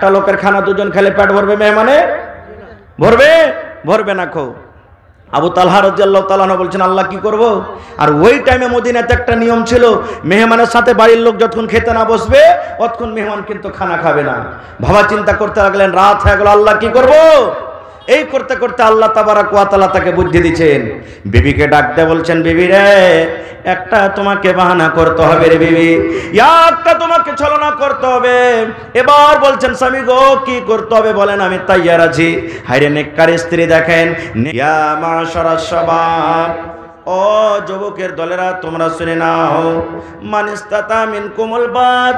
একটা লোকের খানা দুজন খেলে পেট ভরবে মেহমানে? ভরবে? ভরবে না। খো আবু তালহা রাদিয়াল্লাহু তাআলা আনহু বলছেন আল্লাহ কি করব? আর ওই টাইমে মদিনাতে একটা নিয়ম ছিল, মেহমানের সাথে বাড়ির লোক যতক্ষণ খেতে না বসবে ততক্ষণ মেহমান কিন্তু খানা খাবে না। ভাবা চিন্তা করতে লাগলেন, রাত হয়ে গেল, আল্লাহ কি করব? এই করতে করতে আল্লাহ তাবারাক ওয়া তাআলা তাকে বুদ্ধি দিচ্ছেন। বিবিকে ডাক দিয়ে বলছেন, বিবি রে, একটা তোমাকে বাহানা করতে হবে রে বিবি, একটা তোমাকে ছলনা করতে হবে। এবার বলছেন, স্বামী গো কি করতে হবে বলেন, আমি তাইয়ার আছি। হায়রে নেককার স্ত্রী দেখেন, ইয়া মাশারাশ শাবাব, ও যুবকের দলেরা তোমরা শুনে নাও, মানিস্তাতা মিনকুমুল বাত,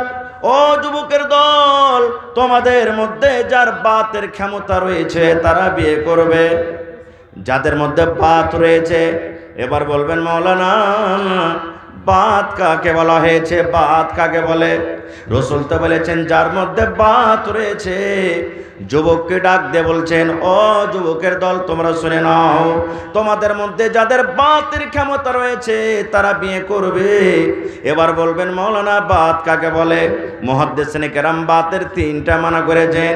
ও যুবকের দল, তোমাদের মধ্যে যার বাতের ক্ষমতা রয়েছে তারা বিয়ে করবে। যাদের মধ্যে বাত রয়েছে, এবার বলবেন মাওলানা বাত কাকে বলা হয়েছে? বাত কাকে বলে? রাসূল তো বলেছেন যার মধ্যে বাত রয়েছে। যুবককে ডাক দিয়ে বলছেন, ও যুবকের দল তোমরা শুনে নাও, তোমাদের মধ্যে যাদের বাতের ক্ষমতা রয়েছে তারা বিয়ে করবে। এবার বলবেন মাওলানা বাত কাকে বলে? মুহাদ্দিসিনে কেরাম বাতের তিনটা মানা করেছেন।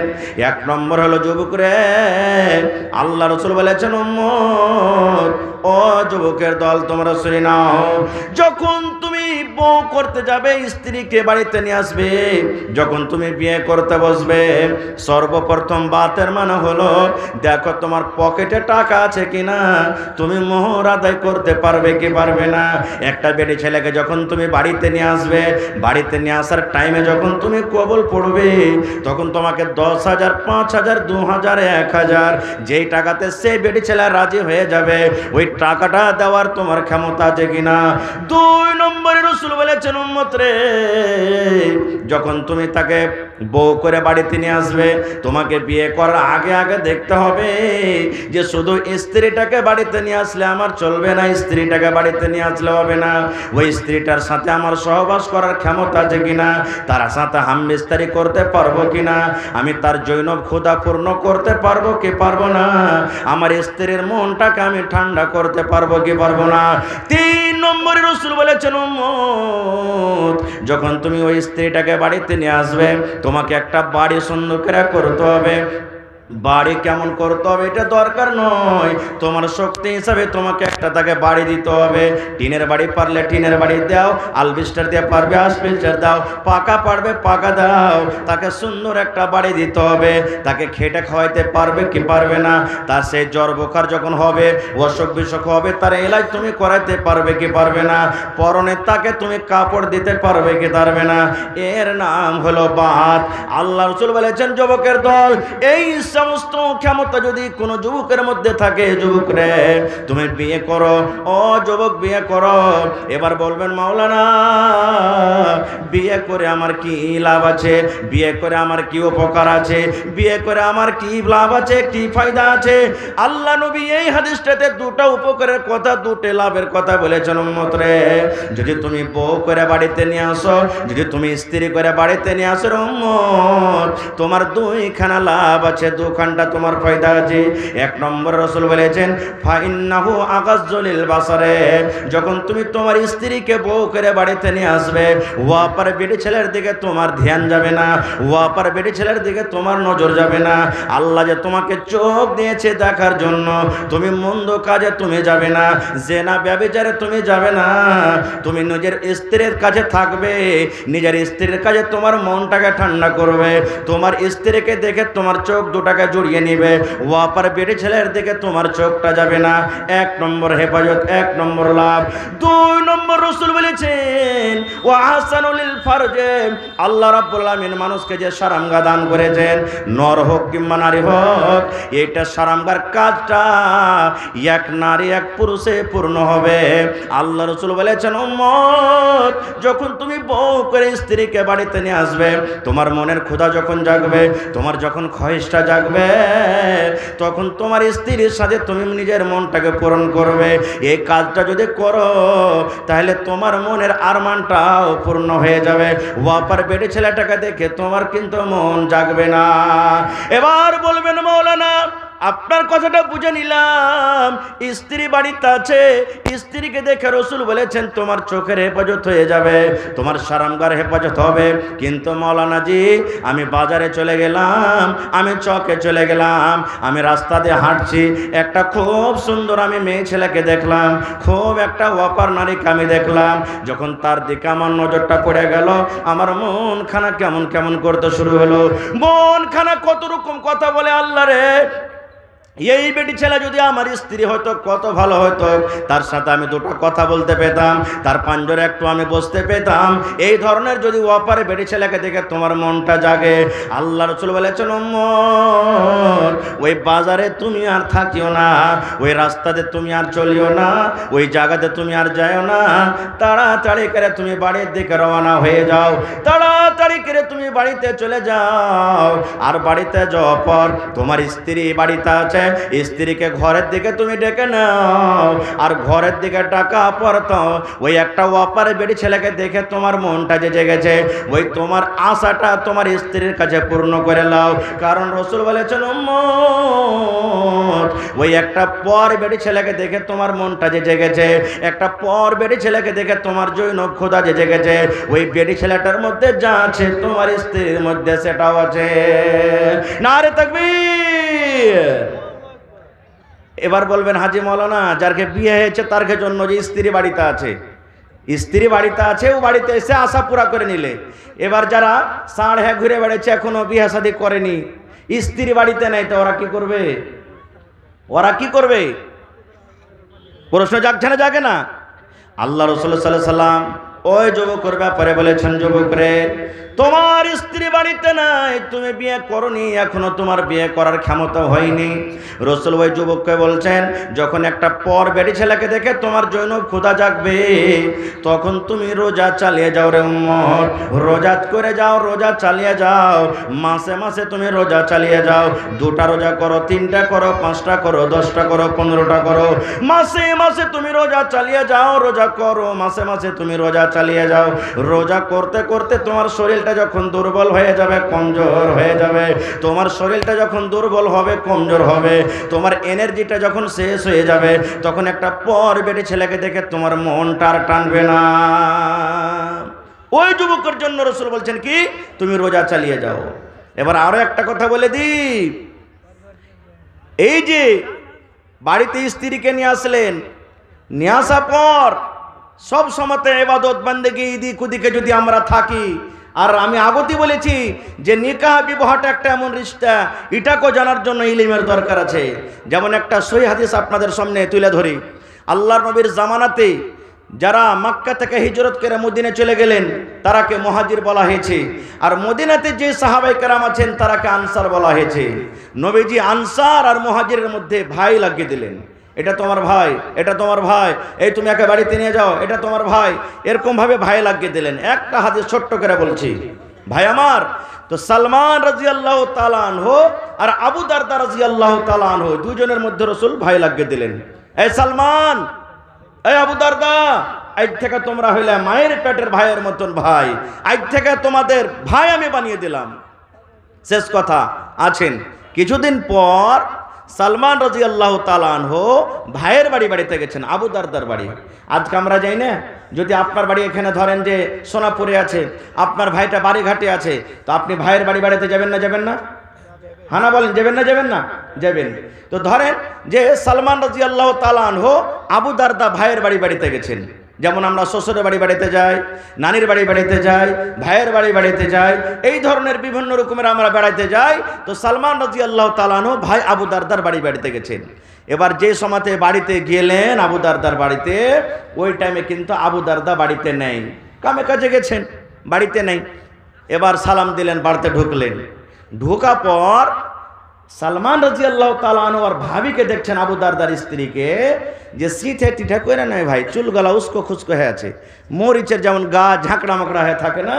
এক নম্বর হলো যুবক রে, আল্লাহ রাসূল বলেছেন উম্মত, ও যুবকের দল তোমরা শুনে নাও, যখন তুমি বউ করতে যাবে, স্ত্রীকে বাড়িতে নিয়ে আসবে, যখন তুমি বিয়ে করতে বসবে, সর্বপ্রথম বাতের মানে হলো দেখো তোমার পকেটে টাকা আছে কিনা, তুমি মোহর আদায় করতে পারবে কি পারবে না। একটা বেটি ছেলেকে যখন তুমি বাড়িতে নিয়ে আসবে, বাড়িতে নিয়ে আসার টাইমে যখন তুমি কবুল পড়বে, তখন তোমাকে 10,000, 5,000, 2,000, 1,000 যেই টাকাতে সেই বেটি ছেলে রাজি হয়ে যাবে, ওই টাকাটা দেওয়ার তোমার ক্ষমতা আছে কিনা। 2 নম্বরে রাসূল বলেছেন উম্মত রে, যখন তুমি তাকে বউ করে বাড়িতে নিয়ে আসবে, তোমাকে বিয়ে করার আগে আগে দেখতে হবে যে শুধু স্ত্রীটাকে বাড়িতে নিয়ে আসলে আমার চলবে না, স্ত্রীটাকে বাড়িতে নিয়ে আসলে হবে না, ওই স্ত্রীটার সাথে আমার সহবাস করার ক্ষমতা আছে কিনা, তার সাথে হামবিস্তারি করতে পারবো কিনা, আমি তার জৈনব ক্ষুধা পূর্ণ করতে পারবো কি পারবো না, আমার স্ত্রীর মনটাকে আমি ঠান্ডা করতে পারবো কি পারবো না। 3 নম্বরে রাসূল বলেছেন উম্মত, যখন তুমি ওই স্ত্রীটাকে বাড়িতে নিয়ে আসবে, তোমাকে একটা বাড়ি সুন্দর করে করতে হবে। বাড়ি কেমন করতে হবে এটা দরকার নয়, তোমার শক্তি হিসাবে তোমাকে একটা তাকে বাড়ি দিতে হবে। টিনের বাড়ি পারলে টিনের বাড়ি দাও, আলবিস্টার দিয়ে পারবে আলবিস্টার দাও, পাকা পারবে পাকা দাও, তাকে সুন্দর একটা বাড়ি দিতে হবে। তাকে খেটে খাওয়াইতে পারবে কি পারবে না, তার সেই জ্বর বোখার যখন হবে, অসুখ বিসুখ হবে, তার এলাজ তুমি করাইতে পারবে কি পারবে না, পরনে তাকে তুমি কাপড় দিতে পারবে কি পারবে না। এর নাম হলো বাত। আল্লাহ রাসূল বলেছেন যুবকের দল, এই সমস্ত ক্ষমতা যদি কোনো যুবকের মধ্যে থাকে, যুবক রে তুমি বিয়ে করো, ও যুবক বিয়ে করো। এবার বলবেন মাওলানা বিয়ে করে আমার কি লাভ আছে, বিয়ে করে আমার কি উপকার আছে, বিয়ে করে আমার কি লাভ আছে, কি ফায়দা আছে? আল্লাহ নবী এই হাদিসটাতে 2টা উপকারের কথা, 2টা লাভের কথা বলেছেন উম্মত রে। যদি তুমি বউ করে বাড়িতে নিয়ে আসো, যদি তুমি স্ত্রী করে বাড়িতে নিয়ে আসো উম্মত, তোমার 2খানা লাভ আছে, 2খানটা তোমার ফায়দা আছে। 1 নম্বর রাসূল বলেছেন ফাইন্নাহু আগাজ্জুলিল বাসারে, যখন তুমি তোমার স্ত্রীকে বউ করে বাড়িতে নিয়ে আসবে, ওয়াপার বেটি ছেলের দিকে তোমার ধ্যান যাবে না, ওয়াপার বেটি ছেলের দিকে তোমার নজর যাবে না। আল্লাহ যে তোমাকে চোখ দিয়েছে দেখার জন্য, তুমি মন্দ কাজে তুমি যাবে না, জেনা ব্যভিচারে তুমি যাবে না, তুমি নিজের স্ত্রীর কাছে থাকবে, নিজের স্ত্রীর কাছে তোমার মনটাকে ঠান্ডা করবে, তোমার স্ত্রীকে দেখে তোমার চোখ দুটাকে জড়িয়ে নিবে, ওয়াপার বেটি ছেলের দিকে তোমার চোখটা যাবে না। 1 নম্বর হেফাজত, 1 নম্বর লাভ। 2 নম্বর রাসূল বলেছেন ওয়া আহসানুল ফারজে, আল্লাহ রাব্বুল আলামিন মানুষকে যে সারামগা দান করেছেন, নর হোক কিংবা নারী হোক, এটা সারামগার কাজটা এক নারী এক পুরুষে পূর্ণ হবে। আল্লাহ রাসূল বলেছেন উম্মত, যখন তুমি বউ করে স্ত্রীকে বাড়িতে নিয়ে আসবে, তোমার মনের ক্ষুধা যখন জাগবে, তোমার যখন খয়েশটা জাগবে, তখন তোমার স্ত্রীর সাথে তুমি নিজের মনটাকে পূরণ করবে। এই কাজটা যদি করো তাহলে তোমার মনের আরমানটাও পূর্ণ হয়ে যাবে, ওয়াপার বেটি ছেলেটাকে দেখে তোমার কিন্তু মন জাগবে না। এবার বলবেন মাওলানা আপনার কথাটা বুঝে নিলাম, স্ত্রী বাড়িতে আছে, স্ত্রীকে দেখে রসুল বলেছেন তোমার চোখের হেফাজত হয়ে যাবে, তোমার সারামগার হেফাজত হবে। কিন্তু মৌলানা জি, আমি বাজারে চলে গেলাম, আমি চকে চলে গেলাম, আমি রাস্তা দিয়ে হাঁটছি, একটা খুব সুন্দর আমি মেয়ে ছেলেকে দেখলাম, খুব একটা ওয়াপার নারীকে আমি দেখলাম। যখন তার দিকে আমার নজরটা পড়ে গেল, আমার মন খানা কেমন কেমন করতে শুরু হলো। মন খানা কত রকম কথা বলে আল্লাহ রে, এই বেটি ছেলে যদি আমার স্ত্রী হয়তো কত ভালো হতো, তার সাথে আমি দুটো কথা বলতে পেতাম, তার পাঞ্জরে একটু আমি বসতে পেতাম। এই ধরনের যদি ওপারে বেটি ছেলেকে দেখে তোমার মনটা জাগে, আল্লাহ রাসূল বলেছেন উম্মত, ওই বাজারে তুমি আর থাকিও না, ওই রাস্তাতে তুমি আর চলিও না, ওই জায়গাতে তুমি আর যাইও না, তাড়াতাড়ি করে তুমি বাড়ির দিকে রওনা হয়ে যাও, তাড়াতাড়ি করে তুমি বাড়িতে চলে যাও। আর বাড়িতে যাওয়ার পর তোমার স্ত্রী বাড়িতে আছে, স্ত্রীকে ঘরের দিকে তুমি ডেকে নাও, আর ঘরের দিকে ডাকা পর তো ওই একটা ওয়াপারে বেটি ছেলেকে দেখে তোমার মনটা যে জেগেছে, ওই তোমার আশাটা তোমার স্ত্রীর কাছে পূর্ণ করে নাও। কারণ রসুল বলেছেন উম্মত, ওই একটা পর বেটি ছেলেকে দেখে তোমার মনটা যে জেগেছে, একটা পর বেটি ছেলেকে দেখে তোমার জৈন খোদা যে জেগেছে, ওই বেটি ছেলেটার মধ্যে যা আছে তোমার স্ত্রীর মধ্যে সেটাও আছে। নারে তাকবীর। এবার বলবেন হাজি মৌলানা, যারকে বিয়ে হয়েছে তার জন্য যে স্ত্রী বাড়িতে আছে, স্ত্রী বাড়িতে আছে, ও বাড়িতে এসে আশা পুরা করে নিলে। এবার যারা সাড় হ্যাঁ ঘুরে বেড়েছে, এখনো বিয়ে শাদী করেনি, স্ত্রী বাড়িতে নেই, তো ওরা কি করবে? ওরা কি করবে? প্রশ্ন জাগছে না জাগে না? আল্লাহ রাসূল সাল্লাল্লাহু আলাইহি সাল্লাম ওই যুবকের ব্যাপারে বলেছেন, যুবক রে, তোমার স্ত্রী বাড়িতে নাই, তুমি বিয়ে করনি, এখনো তোমার বিয়ে করার ক্ষমতা হয়নি। রাসূল ওই যুবককে বলছেন, যখন একটা পর বেটি ছেলেকে দেখে তোমার জৈন খোদা জাগবে, তখন তুমি রোজা চালিয়ে যাও রে উম্মত, রোজা করে যাও, রোজা চালিয়ে যাও, মাসে মাসে তুমি রোজা চালিয়ে যাও। 2টা রোজা করো, 3টা করো, 5টা করো, 10টা করো, 15টা করো, মাসে মাসে তুমি রোজা চালিয়ে যাও, রোজা করো, মাসে মাসে তুমি রোজা চালিয়ে যাও। রোজা করতে করতে তোমার শরীরটা যখন দুর্বল হয়ে যাবে, কমজোর হয়ে যাবে, তোমার শরীরটা যখন দুর্বল হবে, কমজোর হবে, তোমার এনার্জিটা যখন শেষ হয়ে যাবে, তখন একটা পর বেটি ছেলেকে দেখে তোমার মনটা আর টানবে না। ওই যুবকের জন্য রাসূল বলছেন কি, তুমি রোজা চালিয়ে যাও। এবার আরো একটা কথা বলে দিই, এই যে বাড়িতে স্ত্রীকে নিয়ে আসলেন, নিয়ে আসার পর সব সময়তে ইবাদত বান্দেগি ইদিক ওদিকে যদি আমরা থাকি, আর আমি আগতেই বলেছি যে নিকাহ বিবাহটা একটা এমন রিশতা, এটাকেও জানার জন্য ইলমের দরকার আছে। যেমন একটা সহিহ হাদিস আপনাদের সামনে তুলে ধরি। আল্লাহর নবীর জামানাতে যারা মক্কা থেকে হিজরত করে মদিনে চলে গেলেন, তারাকে মুহাজির বলা হয়েছে, আর মদিনাতে যে সাহাবায়ে কেরাম আছেন তারাকে আনসার বলা হয়েছে। নবীজি আনসার আর মুহাজিরের মধ্যে ভাই লাগিয়ে দিলেন, এটা তোমার ভাই, এটা তোমার ভাই, এই তুমি একে বাড়িতে নিয়ে যাও, এটা তোমার ভাই, এরকম ভাবে ভাই লাগিয়ে দিলেন। একটা হাদিস ছোট্ট করে বলছি ভাই আমার, তো সালমান রাদিয়াল্লাহু তাআলা আনহু আর আবু দারদা রাদিয়াল্লাহু তাআলা আনহু, দুজনের মধ্যে রাসূল ভাই লাগিয়ে দিলেন। এই সালমান, এই আবু দারদা, আজ থেকে তোমরা হইলে মায়ের পেটের ভাইয়ের মতন ভাই, আজ থেকে তোমাদের ভাই আমি বানিয়ে দিলাম। শেষ কথা আছেন। কিছুদিন পর সালমান রাদিয়াল্লাহু তাআলা আনহু ভাইয়ের বাড়িতে গেছেন, আবু দারদার বাড়ি। আজকে আমরা যাই না, যদি আপনার বাড়ি এখানে ধরেন যে সোনাপুরে আছে, আপনার ভাইটা বাড়িঘাটে আছে, তো আপনি ভাইয়ের বাড়িতে যাবেন না? যাবেন না? হানা বলেন, যাবেন না? যাবেন না? যাবেন। তো ধরেন যে সালমান রাদিয়াল্লাহু তাআলা আনহু আবু দারদা ভাইয়ের বাড়িতে গেছেন। যেমন আমরা শ্বশুরের বাড়িতে যাই, নানির বাড়িতে যাই, ভাইয়ের বাড়িতে যাই, এই ধরনের বিভিন্ন রকমের আমরা বেড়াইতে যাই। তো সালমান রাদিয়াল্লাহু তাআলা আনহু ভাই আবু দারদার বাড়িতে গেছেন। এবার যে সময়তে বাড়িতে গেলেন আবু দারদার বাড়িতে, ওই টাইমে কিন্তু আবু দারদা বাড়িতে নেই, কামে কাজে গেছেন, বাড়িতে নেই। এবার সালাম দিলেন, বাড়িতে ঢুকলেন। ঢোকা পর সালমান রাদিয়াল্লাহু তাআলা আনহু আর ভাবিকে দেখছেন, আবু দারদার স্ত্রীকে, যে সিঠে টিঠা করে নাই ভাই, চুলগলা উস্কো খুস্কো হয়ে আছে, মরিচের যেমন গা ঝাঁকড়া মাকড়া হয়ে থাকে না,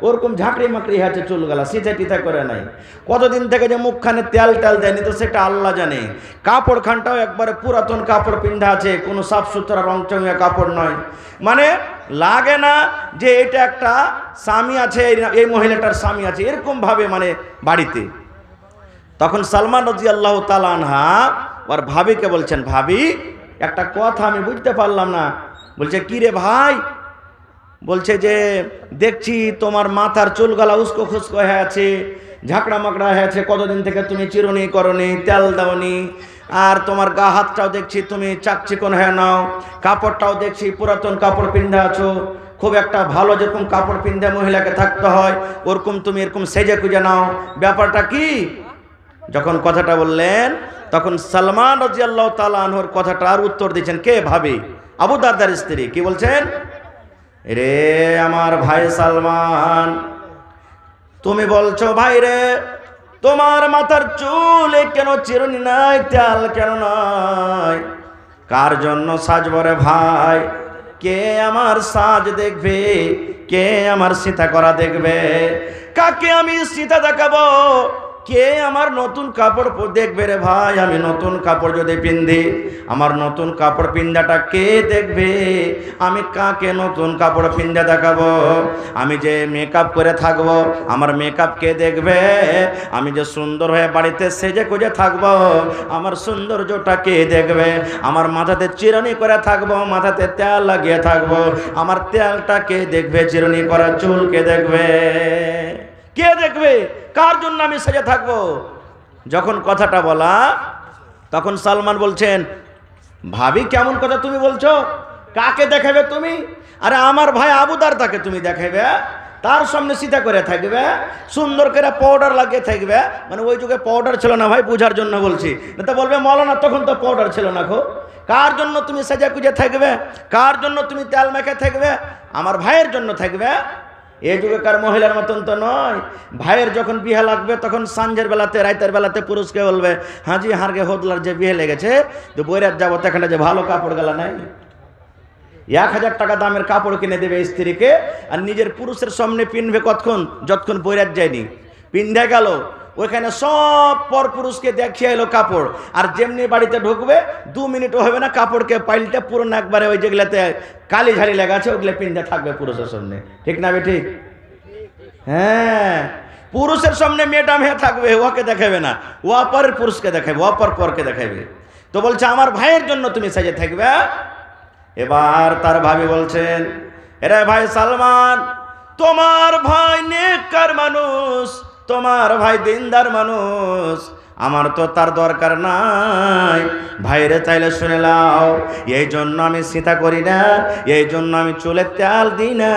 ওরকম ঝাঁকড়ি মাকড়ি হয়ে আছে চুলগলা, সিঠে টিঠা করে নাই। কতদিন থেকে যে মুখখানে তেল দেয়নি তো সেটা আল্লাহ জানে। কাপড় খানটাও একবারে পুরাতন কাপড় পিন্ধা আছে, কোনো সাফ সুতরা রংচঙিয়া কাপড় নয়, মানে লাগে না যে এটা একটা স্বামী আছে, এই মহিলাটার স্বামী আছে, এরকম ভাবে মানে বাড়িতে। তখন সালমান রাদিয়াল্লাহু তাআলা আনহা ওর ভাবিকে বলছেন, ভাবি একটা কথা আমি বুঝতে পারলাম না। বলছে কি রে ভাই? বলছে যে দেখছি তোমার মাথার চুলগুলা উস্কো খুস্কো হয়ে আছে, ঝাঁকড়া মাকড়া হয়ে আছে, কতদিন থেকে তুমি চিরুনি করনি, তেল দাওনি, আর তোমার গা হাতটাও দেখছি তুমি চাকচিকন হয়ে নাও, কাপড়টাও দেখছি পুরাতন কাপড় পিন্ধা আছো, খুব একটা ভালো যেরকম কাপড় পিন্ধে মহিলাকে থাকতে হয় ওরকম তুমি এরকম সেজে কুজে নাও, ব্যাপারটা কি? যখন কথাটা বললেন তখন সালমান রাদিয়াল্লাহু তাআলা আনহুর কথাটার উত্তর দিয়েছেন কে? ভাবি, আবু দারদার স্ত্রী। কি বলছেন? রে আমার ভাই সালমান, তুমি বলছো ভাই রে তোমার মাথার চুলে কেন চিরুনি নাই, তেল কেন নাই? কার জন্য সাজবো রে ভাই? কে আমার সাজ দেখবে? কে আমার সীতা করা দেখবে? কাকে আমি সীতা দেখাবো? কে আমার নতুন কাপড় দেখবে রে ভাই? আমি নতুন কাপড় যদি পিন্ধি, আমার নতুন কাপড় পিন্ধাটা কে দেখবে? আমি কাকে নতুন কাপড় পিন্ধে দেখাবো? আমি যে মেকআপ করে থাকবো, আমার মেকআপ কে দেখবে? আমি যে সুন্দর হয়ে বাড়িতে সেজে গুজে থাকবো, আমার সৌন্দর্যটা কে দেখবে? আমার মাথাতে চিরুনি করে থাকবো, মাথাতে তেল লাগিয়ে থাকবো, আমার তেলটা কে দেখবে? চিরুনি করা চুল কে দেখবে? কে দেখবে? কার জন্য আমি সেজে থাকবো? যখন কথাটা বলা তখন সালমান বলছেন, ভাবি কেমন কথা তুমি বলছো? কাকে দেখাবে তুমি? আরে আমার ভাই আবু দারদাকে তুমি দেখাবে, তার সামনে সীতা করে থাকবে, সুন্দর করে পাউডার লাগিয়ে থাকবে। মানে ওই যুগে পাউডার ছিল না ভাই, বুঝার জন্য বলছি, না তো বলবে মৌলানা তখন তো পাউডার ছিল না। খো কার জন্য তুমি সেজে কুজে থাকবে? কার জন্য তুমি তেল মেখে থাকবে? আমার ভাইয়ের জন্য থাকবে। এই যুগেকার মহিলার মতন তো নয়। ভাইয়ের যখন বিয়ে লাগবে তখন সন্ধ্যের বেলাতে রাতের বেলাতে পুরুষকে বলবে, হাজি হারগে হোদলার যে বিয়ে লেগেছে তো বৈরাত যাবো, এখানে যে ভালো কাপড় গেলা নাই, 1000 টাকা দামের কাপড় কিনে দেবে স্ত্রীকে, আর নিজের পুরুষের সামনে পিনবে কতক্ষণ? যতক্ষণ বৈরাত যায়নি। পিন্ধে গেল ওইখানে সব পর পুরুষকে দেখিয়ে এলো কাপড়, আর যেমনি বাড়িতে ঢুকবে 2 মিনিটও হবে না কাপড়কে পাল্টে পুরনো একবারে ওই যেগুলাতে কালি ঝালি লেগে আছে ওগুলো পিন্ধে থাকবে পুরুষের সামনে। ঠিক না বেঠিক? হ্যাঁ, পুরুষের সামনে মেয়েটা মেয়ে থাকবে, ওকে দেখাবে না, ও পরের পুরুষকে দেখাবে, ও পরকে দেখাবে। তো বলছে আমার ভাইয়ের জন্য তুমি সাজে থাকবে। এবার তার ভাবি বলছেন, এরে ভাই সালমান, তোমার ভাই নেককার মানুষ, তোমার ভাই দিনদার মানুষ, আমার তো তার দরকার নাই। ভাইরে চাইলে শুনে নাও, এই জন্য আমি সীতা করি না, এই জন্য আমি চুলে তেল দিই না,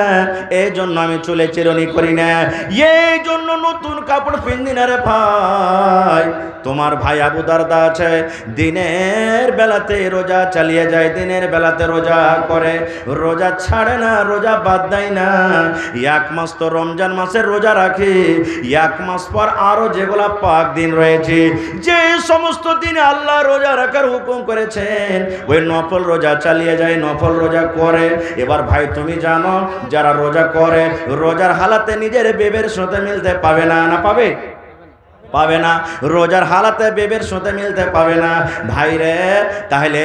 এই জন্য আমি চুলে চিরুনি করি না, এই জন্য নতুন কাপড় পিন্দি না রে ভাই। তোমার ভাই আবু দারদা আছে, দিনের বেলাতে রোজা চালিয়ে যায়, দিনের বেলাতে রোজা করে, রোজা ছাড়ে না, রোজা বাদ দেয় না। 1 মাস তো রমজান মাসের রোজা রাখে, 1 মাস পর আরো যেগুলা পাক দিন রয়েছে, যে সমস্ত দিনে আল্লাহ রোজা রাখার হুকুম করেছেন, ওই নফল রোজা চালিয়ে যায়, নফল রোজা করে। এবার ভাই তুমি জানো, যারা রোজা করে, রোজার হালাতে নিজের বেবের সাথে মিলতে পাবে না, না পাবে? পাবে না। রোজার হালাতে বেবের সাথে মিলতে পাবে না। ভাই রে, তাহলে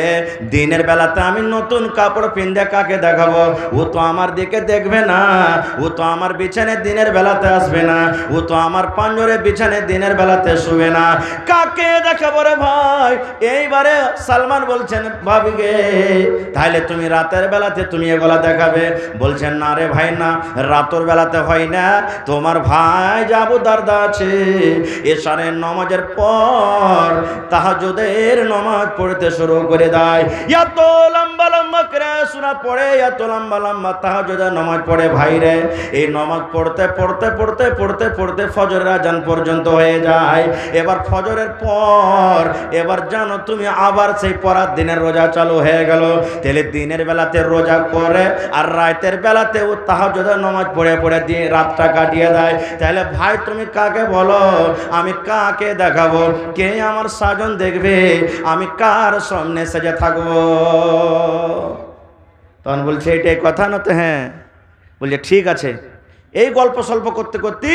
দিনের বেলাতে আমি নতুন কাপড় পিন্ধে কাকে দেখাবো? ও তো আমার দিকে দেখবে না, ও তো আমার বিছানে দিনের বেলাতে আসবে না, ও তো আমার পাঞ্জরে বিছানে দিনের বেলাতে শুবে না, কাকে দেখাবো রে ভাই? এইবারে সালমান বলছেন ভাবিকে, তাহলে তুমি রাতের বেলাতে তুমি এগুলা দেখাবে? বলছেন না রে ভাই, না, রাতের বেলাতে হয় না। তোমার ভাই আবু দারদা আছে, এশারের নামাজের পর তাহাজ্জুদের নামাজ পড়তে শুরু করে দেয়, এত লম্বা লম্বা করে সূরা পড়ে, এত লম্বা লম্বা তাহাজ্জুদের নামাজ পড়ে। ভাই রে, এই নামাজ পড়তে পড়তে পড়তে পড়তে পড়তে ফজরের আজান পর্যন্ত হয়ে যায়। এবার ফজরের পর এবার জানো তুমি আবার সেই পরার দিনের রোজা চালু হয়ে গেল। তাহলে দিনের বেলাতে রোজা করে আর রাতের বেলাতে ও তাহাজ্জুদের নামাজ পড়ে পড়ে দিয়ে রাতটা কাটিয়ে দেয়। তাহলে ভাই তুমি কাকে বলো? আমি কাকে দেখাবো? কে আমার সাজন দেখবে? আমি কার সামনে সেজে থাকবো? তখন বলছে এটাই কথা না তো? হ্যাঁ। বলছে ঠিক আছে। এই গল্প সল্প করতে করতে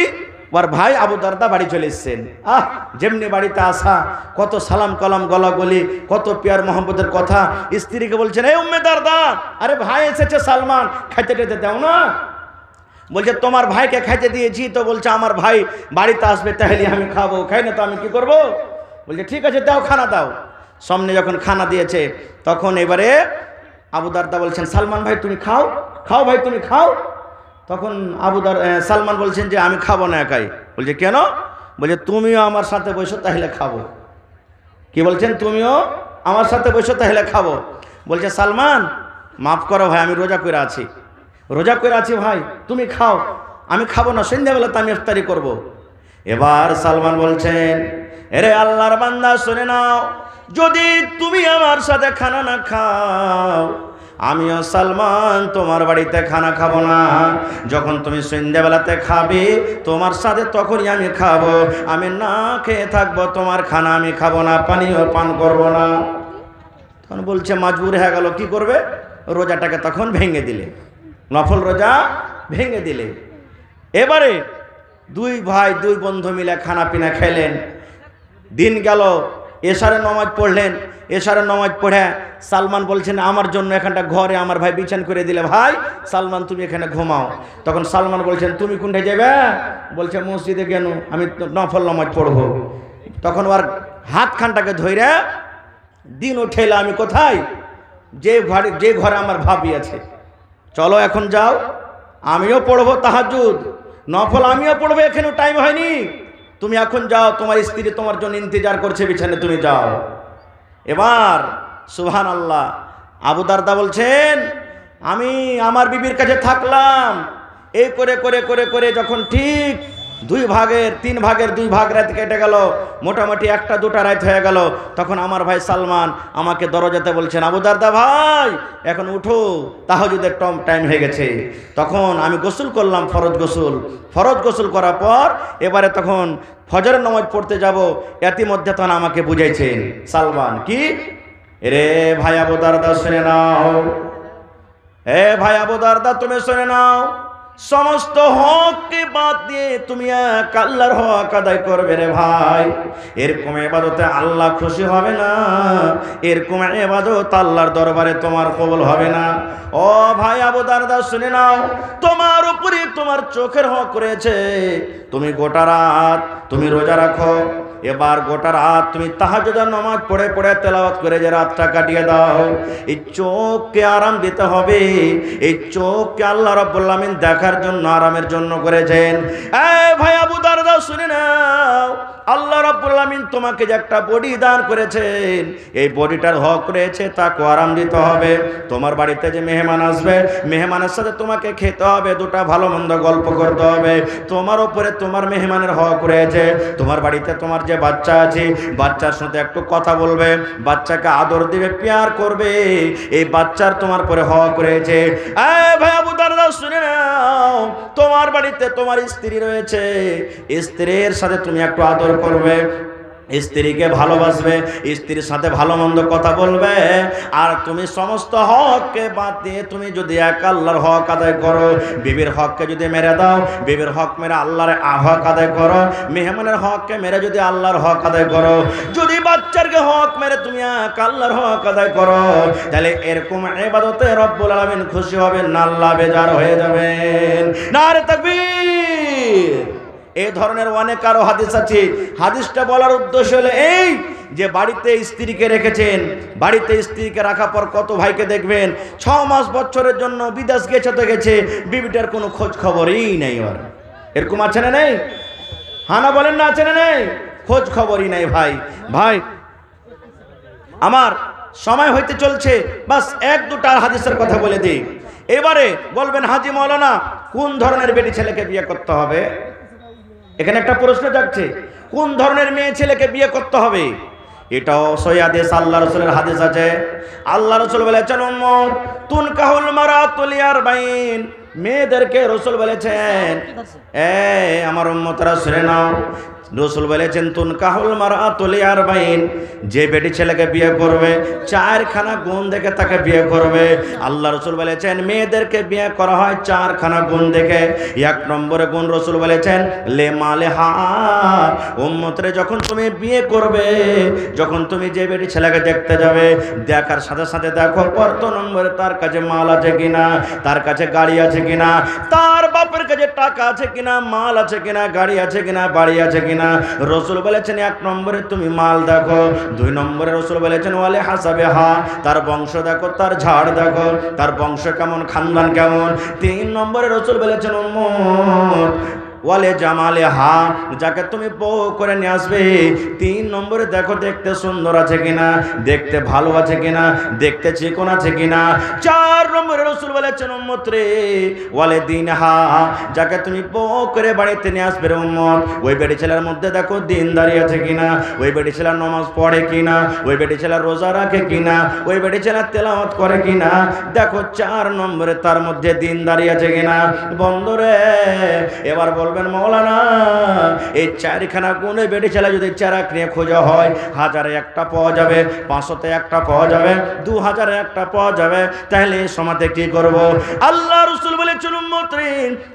ওর ভাই আবু দারদা বাড়ি চলে এসছেন। যেমনি বাড়িতে আসা, কত সালাম কালাম গলাগলি, কত পিয়ার মোহাম্মদের কথা। স্ত্রীকে বলছেন, এই উম্মে দারদা, আরে ভাই এসেছে সালমান, খাইতে টেতে দাও না। বলছে তোমার ভাইকে খাইতে দিয়েছি তো, বলছে আমার ভাই বাড়িতে আসবে তাহলে আমি খাবো, খাই না তো আমি কি করব? বলছে ঠিক আছে দাও, খানা দাও। সামনে যখন খানা দিয়েছে তখন এবারে আবু দারদা বলছেন সালমান ভাই তুমি খাও, খাও ভাই তুমি খাও। তখন সালমান বলছেন যে আমি খাবো না একাই। বলছে কেন? বলছে তুমিও আমার সাথে বসো তাহলে খাবো। কি বলছেন? তুমিও আমার সাথে বসো তাহলে খাবো। বলছে সালমান মাফ করো ভাই, আমি রোজা করে আছি, রোজা করে আছি ভাই, তুমি খাও, আমি খাবো না, সন্ধ্যাবেলা তো আমি ইফতারি করব। এবার সালমান বলছেন এরে আল্লাহর বান্দা শুনে নাও, যদি তুমি আমার সাথে খানা না খাও আমিও সালমান তোমার বাড়িতে খানা খাবো না। যখন তুমি সন্ধ্যাবেলাতে খাবে তোমার সাথে তখনই আমি খাবো, আমি না খেয়ে থাকবো, তোমার খানা আমি খাবো না, পানিও পান করবো না। তখন বলছে মজবুর হয়ে গেল, কি করবে? রোজাটাকে তখন ভেঙে দিলে, নফল রোজা ভেঙে দিলে। এবারে দুই ভাই দুই বন্ধু মিলে খানা পিনা খেলেন। দিন গেল, এশারে নামাজ পড়লেন। এশারে নামাজ পড়ে সালমান বলছেন আমার জন্য এখানটা ঘরে আমার ভাই বিছান করে দিলে, ভাই সালমান তুমি এখানে ঘুমাও। তখন সালমান বলছেন তুমি কোনটায় যাবে? বলছে মসজিদে কেন? আমি নফল নামাজ পড়বো। তখন ওর হাতখানটাকে ধইরা দিন উঠেলা, আমি কোথায়? যে ঘরে আমার ভাবি আছে, চলো এখন যাও, আমিও পড়বো তাহাজ্জুদ নফল, আমিও পড়বো, এখানেও টাইম হয়নি, তুমি এখন যাও, তোমার স্ত্রী তোমার জন্য ইন্তজার করছে বিছানে, তুমি যাও। এবার সুবহানাল্লাহ আবু দারদা বলছেন আমি আমার বিবির কাছে থাকলাম, এই করে করে করে করে যখন ঠিক 3 ভাগের 2 ভাগ রাত কেটে গেল, মোটামুটি 1টা 2টা রাত হয়ে গেল, তখন আমার ভাই সালমান আমাকে দরজাতে বলছেন আবু দারদা ভাই এখন উঠো, তাহাজ্জুদের টাইম হয়ে গেছে। তখন আমি গোসল করলাম, ফরজ গোসল করার পর এবারে তখন ফজরের নামাজ পড়তে যাব। ইতিমধ্যে তখন আমাকে বুঝাইছেন সালমান, কি রে ভাই আবু দারদা শুনে নাও, হে ভাই আবু দারদা তুমি শুনে নাও, সমস্ত হককে বাদ দিয়ে তুমি এক আল্লাহর হক আদায় করবে রে ভাই। এরকম ইবাদতে আল্লাহ খুশি হবে না, এরকম ইবাদত আল্লাহর দরবারে তোমার কবুল হবে না। ও ভাই আবু দারদা শুনে নাও, তোমার উপরে তোমার চোখের হক রয়েছে, তুমি গোটা রাত তুমি রোজা রাখো, এবার গোটা রাত তুমি তাহাজ্জুদের নামাজ পড়ে পড়ে তেলাওয়াত করে যে রাতটা কাটিয়ে দাও, এই চোখকে আরাম দিতে হবে। এই চোখকে আল্লাহ রাব্বুল আলামিন দেখার জন্য আরামের জন্য করেছেন। এই ভাই আবু দারদা শুনে নাও, আল্লাহ রাব্বুল আলামিন তোমাকে যে একটা বডি দান করেছেন, এই বডিটার হক রয়েছে, তাকে আরাম দিতে হবে। তোমার বাড়িতে যে মেহমান আসবে, মেহমানের সাথে তোমাকে খেতে হবে, 2টা ভালো মন্দ গল্প করতে হবে। তোমার উপরে তোমার মেহমানের হক রয়েছে। তোমার বাড়িতে তোমার যে বাচ্চা আছে, বাচ্চার সাথে একটু কথা বলবে, বাচ্চাকে আদর দিবে, প্যার করবে, এই বাচ্চার তোমার পরে হক রয়েছে। এই ভাই আবু দারদা শুনে নাও, তোমার বাড়িতে তোমার স্ত্রী রয়েছে, স্ত্রীর সাথে তুমি একটু আদর করবে, স্ত্রীকে ভালোবাসবে, স্ত্রীর সাথে ভালো মন্দ কথা বলবে। আর তুমি সমস্ত হককে বাদ দিয়ে তুমি যদি এক আল্লাহর হক আদায় করো, বিবির হককে যদি মেরে দাও, বিবির হক মেরে আল্লাহর হক আদায় করো, মেহমানের হককে মেরে যদি আল্লাহর হক আদায় করো, যদি বাচ্চারকে হক মেরে তুমি এক আল্লাহর হক আদায় করো, তাহলে এরকম ইবাদতে রব্বুল আলামিন খুশি হবেন না, আল্লাহ বেজার হয়ে যাবেন। নারে তাকবীর। এই ধরনের অনেক আরো হাদিস আছে। হাদিসটা বলার উদ্দেশ্য হলো এই যে বাড়িতে স্ত্রীকে রেখেছেন, বাড়িতে স্ত্রীকে রাখার পর কত ভাইকে দেখবেন 6 মাস বছরের জন্য বিদেশ গেছে তো গেছে, বিবিটার কোনো খোঁজ খবরই নেই। এরকম আছে না নেই? হানা বলেন না, আছে না নেই? খোঁজ খবরই নাই। ভাই আমার সময় হইতে চলছে, বাস 1-2টা হাদিসের কথা বলে দিই। এবারে বলবেন হাজি মাওলানা কোন ধরনের বেটি ছেলেকে বিয়ে করতে হবে? এখানে একটা প্রশ্ন জাগছে, কোন ধরনের মেয়ে ছেলেকে বিয়ে করতে হবে? এটাও সহিহ হাদিস, আল্লাহ রাসূলের হাদিস আছে। আল্লাহ রাসূল বলেছেন উম্মত তুনকাহুল মারাতু লিআরবাইন, মেয়েদেরকে রাসূল বলেছেন আমার উম্মতরা শুনে নাও, রসুল বলেছেন তুনকাহুল মারআতু লিআরবাইন, যে বেটি ছেলেকে বিয়ে করবে 4খানা গুণ দেখে তাকে বিয়ে করবে। আল্লাহ রসুল বলেছেন মেয়েদেরকে বিয়ে করা হয় 4খানা গুণ দেখে। 1 নম্বরে গুণ রসুল বলেছেন লে মালেহা, উম্মতরে যখন তুমি বিয়ে করবে, যখন তুমি যে বেটি ছেলেকে দেখতে যাবে, দেখার সাথে সাথে দেখো কত নম্বরে তার কাছে মাল আছে কিনা, তার কাছে গাড়ি আছে কিনা, তার বাপের কাছে টাকা আছে কিনা, মাল আছে কিনা, গাড়ি আছে কিনা, বাড়ি আছে কিনা। রসুল বলেছেন 1 নম্বরে তুমি মাল দেখো। 2 নম্বরে রসুল বলেছেন ওয়ালে হাসাবে হা, তার বংশ দেখো, তার ঝাড় দেখো, তার বংশ কেমন, খানদান কেমন। 3 নম্বরে রসুল বলেছেন উম্মত ওয়ালে জামালে হা, যাকে তুমি বউ করে নিয়ে আসবে 3 নম্বরে দেখো দেখতে সুন্দর আছে কিনা, দেখতে ভালো আছে কিনা, দেখতে চিকন আছে কিনা। 4 নম্বরে রসুল বলেছেন উম্মত রে ওয়ালে দিন হা, যাকে তুমি বউ করে বাড়িতে নিয়ে আসবে উম্মত, ওই বেটি ছেলের মধ্যে দেখো দিনদারি আছে কিনা, ওই বেটি ছেলের নামাজ পড়ে কিনা, ওই বেটি ছেলের রোজা রাখে কিনা, ওই বেটি ছেলের তেলাওয়াত করে কিনা। দেখো 4 নম্বরে তার মধ্যে দিনদারি আছে কিনা। বন্ধুরে এবার বলবেন মৌলানা এই 4খানা গুণে বেটি ছেলে যদি চারাক নিয়ে খোঁজা হয় 1000-এ একটা পাওয়া যাবে, 500-তে একটা পাওয়া যাবে, 2000-এ একটা পাওয়া যাবে, তাহলে এই সমাজে কি করব? আল্লাহ রাসূল বলেছেন উম্মতরে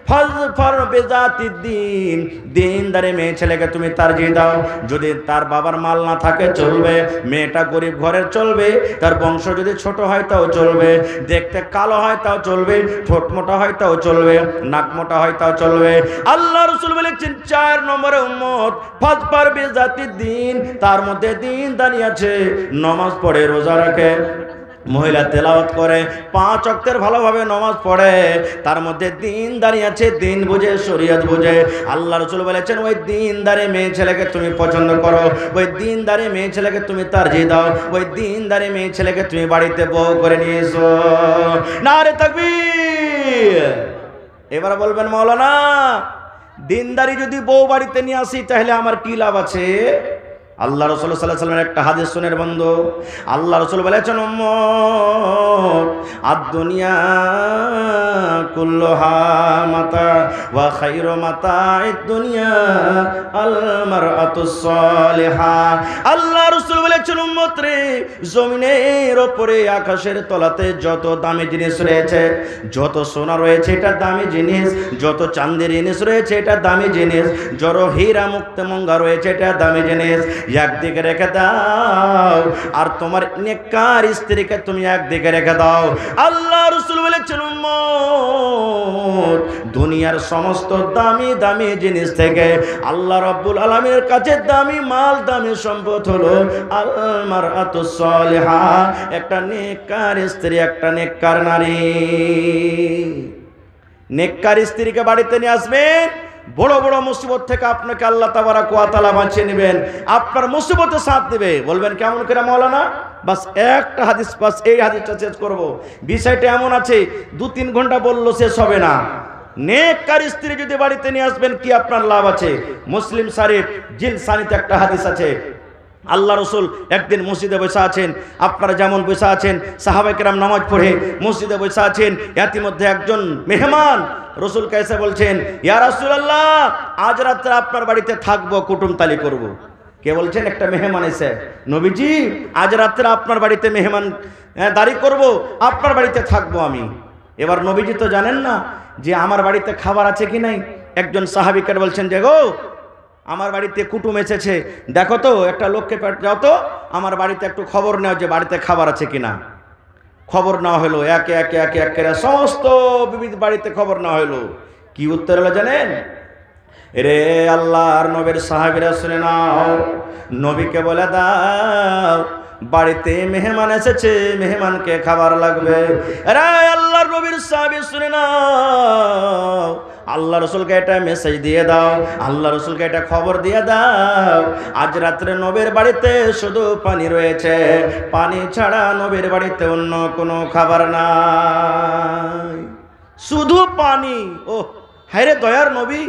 ফাজফার বিজাতিদ দ্বীন, দিনদারে মেয়ে ছেলেকে তুমি তারজিহ দাও। যদি তার বাবার মাল না থাকে চলবে, মেয়েটা গরিব ঘরের চলবে, তার বংশ যদি ছোট হয় তাও চলবে, দেখতে কালো হয় তাও চলবে, ঠোঁট মোটা হয় তাও চলবে, নাক মোটা হয় তাও চলবে। আল্লাহ রাসূল বলেছেন 4 নম্বরে উম্মত ফাজফার বিজাতিদ দ্বীন, তার মধ্যে দিনদারি আছে, নামাজ পড়ে, রোজা রাখে, মহিলা তেলাওয়াত করে, 5 ওয়াক্তের ভালোভাবে নামাজ পড়ে, তার মধ্যে দিনদারি আছে, দিন বুঝে, শরীয়ত বুঝে। আল্লাহ রাসূল বলেছেন ওই দিনদারি মেয়ে ছেলেকে তুমি পছন্দ করো, ওই দিনদারি মেয়ে ছেলেকে তুমি তারজিহ দাও, ওই দিনদারি মেয়ে ছেলেকে তুমি বাড়িতে বউ করে নিয়ে এসো। নারে তাকবীর। এবার বলবেন মাওলানা দিনদারি যদি বউ বাড়িতে নিয়ে আসি তাহলে আমার কি লাভ আছে? আল্লাহ রাসূল সাল্লাল্লাহু আলাইহি ওয়াসাল্লামের একটা হাদিস শুনের বন্ধু। আল্লাহ রাসূল বলেছেন উম্মত আদ-দুনিয়া কুল্লুহা মাতা ওয়া খায়রু মাতা'id দুনিয়া আল মারআতুস সালিহা। আল্লাহ রাসূল বলেছেন উম্মত রে জমিনের উপরে আকাশের তলাতে যত দামি জিনিস রয়েছে, যত সোনা রয়েছে এটা দামি জিনিস, যত চাঁদের জিনিস রয়েছে এটা দামি জিনিস, যত হীরা মুক্তামঙ্গা রয়েছে এটা দামি জিনিস, একদিকে রেখে দাও আর তোমার নেককার স্ত্রীকে তুমি একদিকে রেখে দাও। আল্লাহ রাসূল বলেছেন উম্মত দুনিয়ার সমস্ত দামি দামি জিনিস থেকে আল্লাহ রাব্বুল আলামিনের কাছে দামি মাল, দামি সম্পদ হলো আল মারআতুস সালিহা, একটা নেককার স্ত্রী, একটা নেককার নারী। নেককার স্ত্রীকে বাড়িতে নিয়ে আসবেন, বড় বড় মুসিবত থেকে আপনাকে আল্লাহ তাবারাক ওয়া তাআলা বাঁচিয়ে নেবেন, আপনার মুসিবতে সাথ দেবে। বলবেন কেমন করে মাওলানা? বাস একটা হাদিস, বাস এই হাদিসটা শেষ করব। বিষয়টা এমন আছে 2-3 ঘন্টা বললো শেষ হবে না। নেককার স্ত্রী যদি বাড়িতে নিয়ে আসবেন কি আপনার লাভ আছে? মুসলিম শরীফ জিলদ সানিতে একটা হাদিস আছে। আল্লাহ রসুল একদিন মসজিদে বসে আছেন, আপনারা যেমন বসে আছেন, সাহাবায়ে কেরাম নামাজ পড়ে মসজিদে বসে আছেন, ইতিমধ্যে একজন মেহমান রসুলকে এসে বলছেন ইয়া রাসূলুল্লাহ আজ রাতে আপনার বাড়িতে থাকবো, কুটুমতালি করব। কে বলছেন? একটা মেহমান এসে, নবীজি আজ রাতে আপনার বাড়িতে মেহমান দাঁড়ি করব, আপনার বাড়িতে থাকবো আমি। এবার নবীজি তো জানেন না যে আমার বাড়িতে খাবার আছে কি নাই। একজন সাহাবীকে বলছেন যে গো আমার বাড়িতে কুটুম এসেছে, দেখো তো একটা লোককে যাও তো আমার বাড়িতে একটু খবর নেওয়া যে বাড়িতে খাবার আছে কিনা। খবর নেওয়া হলো, একে একে একে একে সমস্ত বিবিধ বাড়িতে খবর নেওয়া হলো। কি উত্তর হলো জানেন? রে আল্লাহর নবীর সাহাবীরা শুনে নাও, নবীকে বলে দাও বাড়িতে মেহমান এসেছে, মেহমানকে খাবার লাগবে। রে আল্লাহর নবীর সাহাবী শুনে নাও, আল্লাহ রসুলকে এটা মেসেজ দিয়ে দাও, আল্লাহ রসুলকে এটা খবর দিয়ে দাও আজ রাত্রে নবীর বাড়িতে শুধু পানি রয়েছে, পানি ছাড়া নবীর বাড়িতে অন্য কোনো খাবার নাই, শুধু পানি। ও হায়রে দয়ার নবী,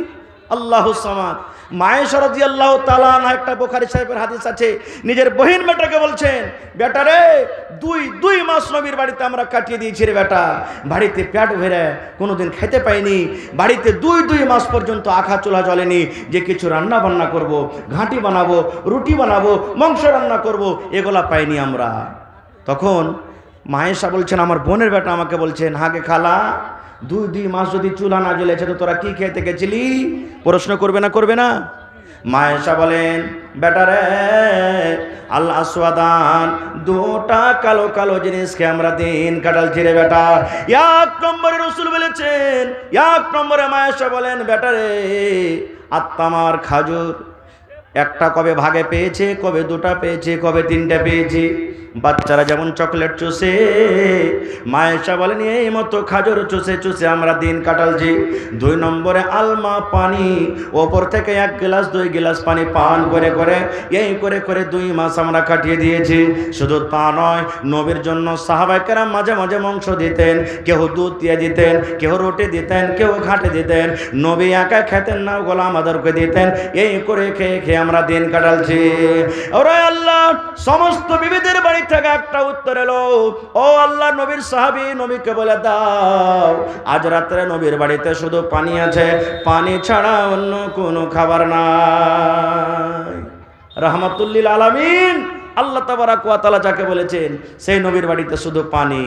আল্লাহুস সামাদ। মা আয়েশা রাদিয়াল্লাহু তাআলা আনহা, একটা বুখারী সাহেবের হাদিস আছে, নিজের বহিন বেটাকে বলছেন, বেটা রে, দুই মাস নবীর বাড়িতে আমরা কাটিয়ে দিয়েছি রে বেটা, বাড়িতে পেট ভরে কোনোদিন খেতে পাইনি, বাড়িতে দুই মাস পর্যন্ত আখা চুলা জ্বলেনি, যে কিছু রান্না বান্না করব, ঘাঁটি বানাবো, রুটি বানাবো, মাংস রান্না করব, এগুলা পাইনি আমরা। তখন মা আয়েশা বলছেন, আমার বোনের বেটা আমাকে বলছেন, হাগে খালা, দুই মাস যদি চুলা না জ্বলেছে তো তোরা কি খেতে গেছিলি? প্রশ্ন করবে না? মা আয়েশা বলেন, বেটা রে, আল আসওয়াদান, দুটা কালো কালো জিনিসকে আমরা দিন কাটালছি রে বেটা। এক নম্বরে রাসূল বলেছেন, এক নম্বরে মা আয়েশা বলেন, বেটা রে, আত্মামার খাজুর, একটা কবে ভাগে পেয়েছে, কবে দুটা পেয়েছে, কবে তিনটা পেয়েছে। বাচ্চারা যেমন চকলেট চুষে, মা আয়েশা বলেন এই মতো খাজুর চুষে চুষে আমরা দিন কাটালছি। 2 নম্বরে আলমা, পানি, ওপর থেকে 1 গ্লাস 2 গ্লাস পানি পান করে করে এই করে করে 2 মাস আমরা কাটিয়ে দিয়েছি। শুধু তা নয়, নবীর জন্য সাহাবায়ে কেরাম মাঝে মাঝে মাংস দিতেন, কেউ দুধ দিয়ে দিতেন, কেউ রুটি দিতেন, কেউ ঘাটে দিতেন। নবী একা খেতেন না, ওগুলো আমাদেরকে দিতেন। এই করে খেয়ে খেয়ে আমরা দিন কাটালছি। ওরে আল্লাহ, সমস্ত বিবিদের বাড়ি থেকে একটা উত্তর এলো, ও আল্লাহ, নবীর সাহাবী, নবীকে বলে দাও আজ রাত্রে নবীর বাড়িতে শুধু পানি আছে, পানি ছাড়া অন্য কোনো খাবার নাই। রাহমাতুল লিল আলামিন আল্লাহ তাবারাক ওয়া তাআলা যাকে বলেছেন, সেই নবীর বাড়িতে শুধু পানি।